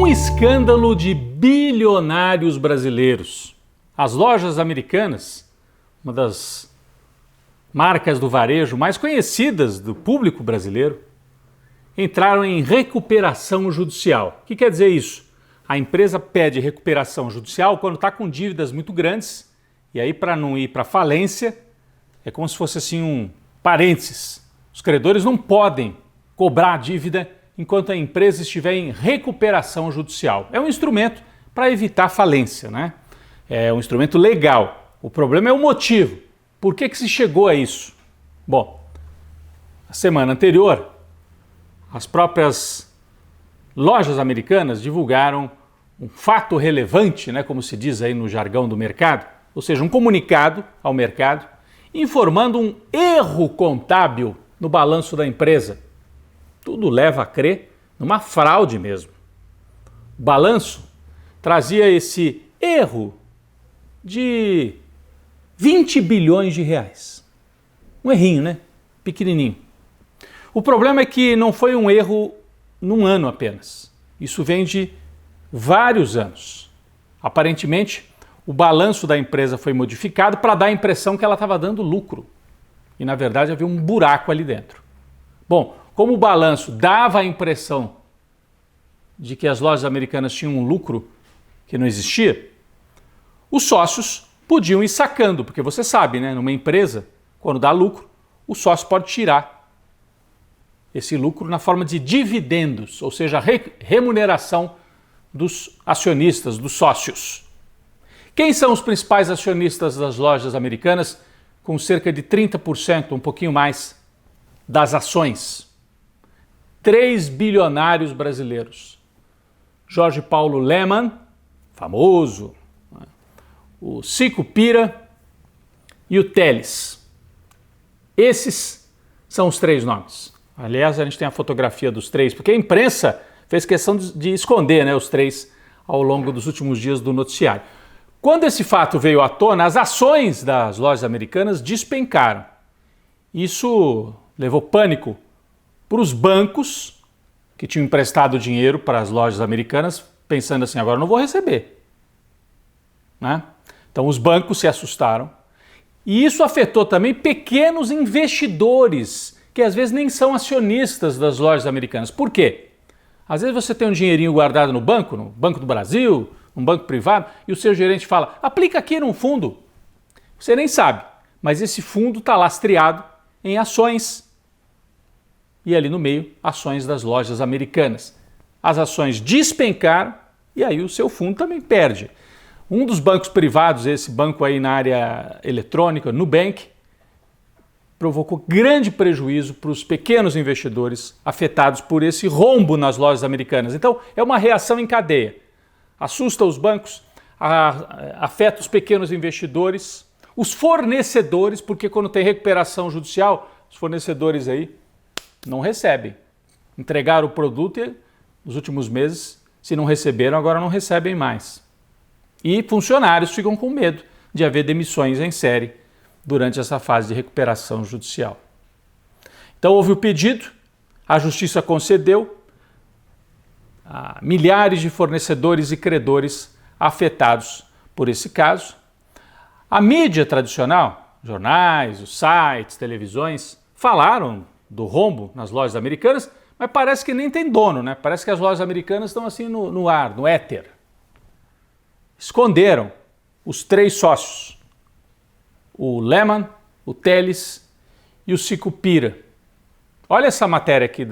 Um escândalo de bilionários brasileiros. As lojas americanas, uma das marcas do varejo mais conhecidas do público brasileiro, entraram em recuperação judicial. O que quer dizer isso? A empresa pede recuperação judicial quando está com dívidas muito grandes, e aí, para não ir para falência, é como se fosse assim um parênteses. Os credores não podem cobrar a dívida enquanto a empresa estiver em recuperação judicial. É um instrumento para evitar falência, né? É um instrumento legal. O problema é o motivo. Por que se chegou a isso? Bom, na semana anterior, as próprias lojas americanas divulgaram um fato relevante, né, como se diz aí no jargão do mercado, ou seja, um comunicado ao mercado informando um erro contábil no balanço da empresa. Tudo leva a crer numa fraude mesmo. O balanço trazia esse erro de 20 bilhões de reais. Um errinho, né? Pequenininho. O problema é que não foi um erro num ano apenas. Isso vem de vários anos. Aparentemente, o balanço da empresa foi modificado para dar a impressão que ela estava dando lucro. E, na verdade, havia um buraco ali dentro. Bom, como o balanço dava a impressão de que as lojas americanas tinham um lucro que não existia, os sócios podiam ir sacando, porque você sabe, né, numa empresa, quando dá lucro, o sócio pode tirar esse lucro na forma de dividendos, ou seja, a remuneração dos acionistas, dos sócios. Quem são os principais acionistas das lojas americanas, com cerca de 30%, um pouquinho mais, das ações? 3 bilionários brasileiros. Jorge Paulo Lemann, famoso, o Sicupira e o Teles. Esses são os 3 nomes. Aliás, a gente tem a fotografia dos 3, porque a imprensa fez questão de esconder, né, os 3 ao longo dos últimos dias do noticiário. Quando esse fato veio à tona, as ações das lojas americanas despencaram. Isso levou pânico para os bancos que tinham emprestado dinheiro para as lojas americanas, pensando assim, agora eu não vou receber. Né? Então os bancos se assustaram e isso afetou também pequenos investidores, que às vezes nem são acionistas das lojas americanas. Por quê? Às vezes você tem um dinheirinho guardado no Banco do Brasil, num banco privado, e o seu gerente fala, aplica aqui num fundo. Você nem sabe, mas esse fundo está lastreado em ações. E ali no meio, ações das lojas americanas. As ações despencaram e aí o seu fundo também perde. Um dos bancos privados, esse banco aí na área eletrônica, Nubank, provocou grande prejuízo para os pequenos investidores afetados por esse rombo nas lojas americanas. Então, é uma reação em cadeia. Assusta os bancos, afeta os pequenos investidores, os fornecedores, porque quando tem recuperação judicial, os fornecedores aí não recebem. Entregaram o produto e nos últimos meses, se não receberam, agora não recebem mais. E funcionários ficam com medo de haver demissões em série durante essa fase de recuperação judicial. Então houve o pedido, a justiça concedeu, milhares de fornecedores e credores afetados por esse caso. A mídia tradicional, jornais, os sites, televisões, falaram do rombo nas lojas americanas, mas parece que nem tem dono, né? Parece que as lojas americanas estão assim no ar, no éter. Esconderam os 3 sócios, o Lemann, o Teles e o Sicupira. Olha essa matéria aqui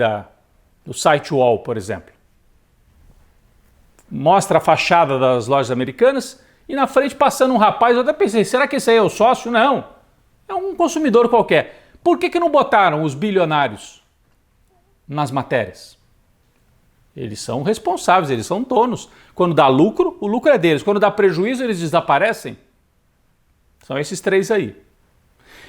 do site UOL, por exemplo. Mostra a fachada das lojas americanas e na frente passando um rapaz, eu até pensei, será que esse aí é o sócio? Não, é um consumidor qualquer. Por que não botaram os bilionários nas matérias? Eles são responsáveis, eles são donos. Quando dá lucro, o lucro é deles. Quando dá prejuízo, eles desaparecem. São esses 3 aí.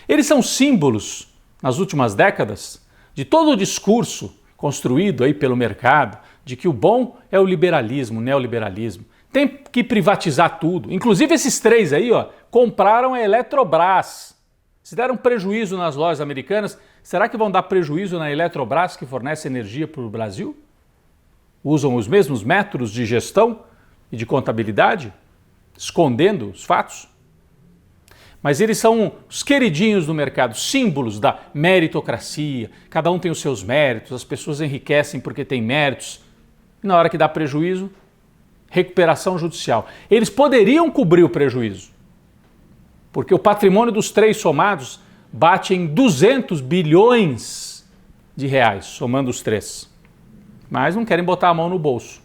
Eles são símbolos, nas últimas décadas, de todo o discurso construído aí pelo mercado, de que o bom é o liberalismo, o neoliberalismo. Tem que privatizar tudo. Inclusive esses 3 aí, compraram a Eletrobras. Se deram prejuízo nas lojas americanas, será que vão dar prejuízo na Eletrobras, que fornece energia para o Brasil? usam os mesmos métodos de gestão e de contabilidade, escondendo os fatos. Mas eles são os queridinhos do mercado, símbolos da meritocracia. Cada um tem os seus méritos, as pessoas enriquecem porque têm méritos. E na hora que dá prejuízo, recuperação judicial. Eles poderiam cobrir o prejuízo, porque o patrimônio dos três somados bate em 200 bilhões de reais, somando os três. Mas não querem botar a mão no bolso.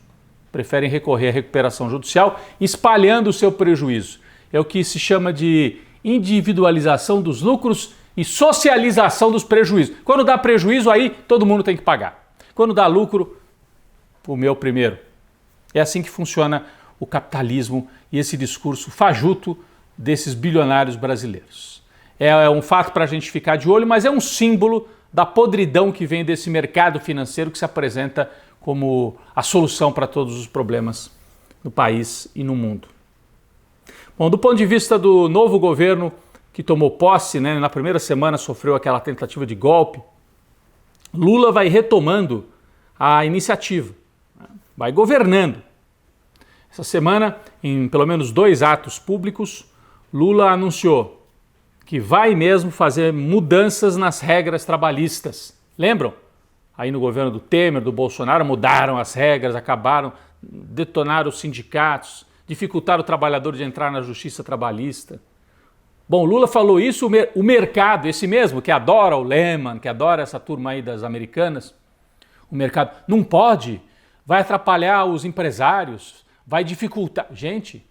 Preferem recorrer à recuperação judicial, espalhando o seu prejuízo. É o que se chama de individualização dos lucros e socialização dos prejuízos. Quando dá prejuízo, aí todo mundo tem que pagar. Quando dá lucro, o meu primeiro. É assim que funciona o capitalismo e esse discurso fajuto desses bilionários brasileiros. É um fato para a gente ficar de olho, mas é um símbolo da podridão que vem desse mercado financeiro que se apresenta como a solução para todos os problemas no país e no mundo. Bom, do ponto de vista do novo governo que tomou posse, na primeira semana sofreu aquela tentativa de golpe, Lula vai retomando a iniciativa, vai governando. Essa semana, em pelo menos 2 atos públicos, Lula anunciou que vai mesmo fazer mudanças nas regras trabalhistas. Lembram? Aí no governo do Temer, do Bolsonaro, mudaram as regras, detonaram os sindicatos, dificultaram o trabalhador de entrar na justiça trabalhista. Bom, Lula falou isso, o mercado, esse mesmo, que adora o Lehman, que adora essa turma aí das americanas, o mercado não pode, vai atrapalhar os empresários, vai dificultar. Gente,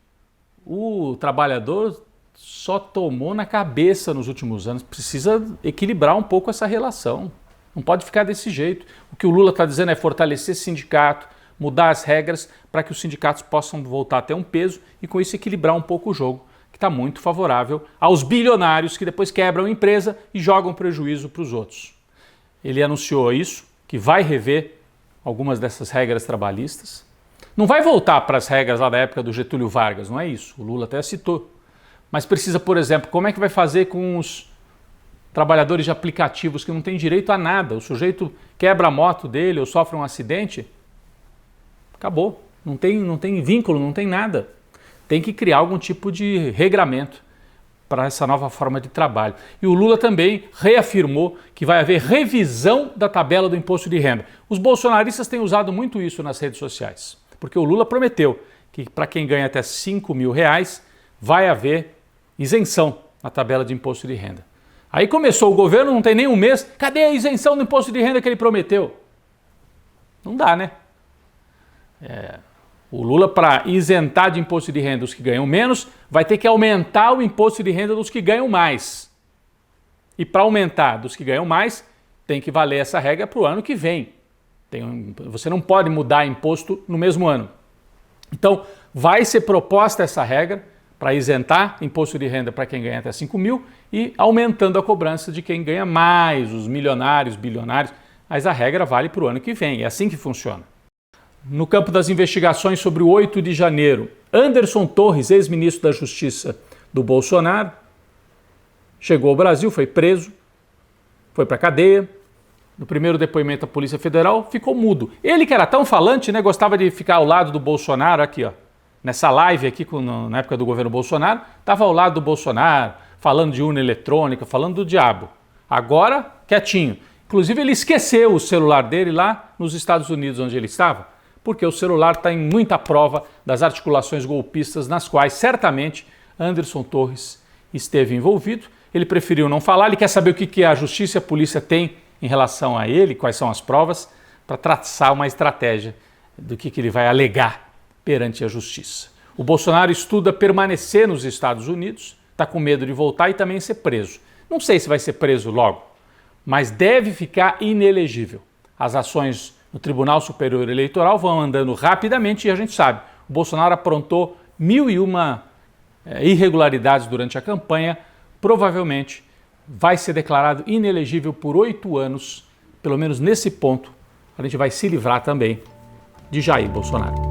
o trabalhador só tomou na cabeça nos últimos anos, precisa equilibrar um pouco essa relação. Não pode ficar desse jeito. O que o Lula está dizendo é fortalecer esse sindicato, mudar as regras para que os sindicatos possam voltar a ter um peso e com isso equilibrar um pouco o jogo, que está muito favorável aos bilionários que depois quebram a empresa e jogam prejuízo para os outros. Ele anunciou isso, que vai rever algumas dessas regras trabalhistas. Não vai voltar para as regras lá da época do Getúlio Vargas, não é isso. O Lula até citou. Mas precisa, por exemplo, como é que vai fazer com os trabalhadores de aplicativos que não têm direito a nada? O sujeito quebra a moto dele ou sofre um acidente, acabou. Não tem vínculo, não tem nada. Tem que criar algum tipo de regramento para essa nova forma de trabalho. E o Lula também reafirmou que vai haver revisão da tabela do imposto de renda. Os bolsonaristas têm usado muito isso nas redes sociais, porque o Lula prometeu que para quem ganha até R$5.000 vai haver isenção na tabela de imposto de renda. Aí começou o governo, não tem nem um mês, cadê a isenção do imposto de renda que ele prometeu? Não dá, né? O Lula, para isentar de imposto de renda os que ganham menos, vai ter que aumentar o imposto de renda dos que ganham mais. E para aumentar dos que ganham mais, tem que valer essa regra para o ano que vem. Você não pode mudar imposto no mesmo ano. Então, vai ser proposta essa regra para isentar imposto de renda para quem ganha até 5 mil e aumentando a cobrança de quem ganha mais, os milionários, bilionários. Mas a regra vale para o ano que vem, é assim que funciona. No campo das investigações sobre o 8 de janeiro, Anderson Torres, ex-ministro da Justiça do Bolsonaro, chegou ao Brasil, foi preso, foi para a cadeia. No primeiro depoimento à Polícia Federal, ficou mudo. Ele que era tão falante, gostava de ficar ao lado do Bolsonaro, aqui ó, nessa live aqui na época do governo Bolsonaro, estava ao lado do Bolsonaro, falando de urna eletrônica, falando do diabo. Agora, quietinho. Inclusive, ele esqueceu o celular dele lá nos Estados Unidos, onde ele estava, porque o celular está em muita prova das articulações golpistas nas quais, certamente, Anderson Torres esteve envolvido. Ele preferiu não falar, ele quer saber o que a Justiça e a Polícia têm em relação a ele, quais são as provas, para traçar uma estratégia do que ele vai alegar perante a Justiça. O Bolsonaro estuda permanecer nos Estados Unidos, está com medo de voltar e também ser preso. Não sei se vai ser preso logo, mas deve ficar inelegível. As ações no Tribunal Superior Eleitoral vão andando rapidamente e a gente sabe, o Bolsonaro aprontou 1001 irregularidades durante a campanha, provavelmente vai ser declarado inelegível por 8 anos, pelo menos nesse ponto, a gente vai se livrar também de Jair Bolsonaro.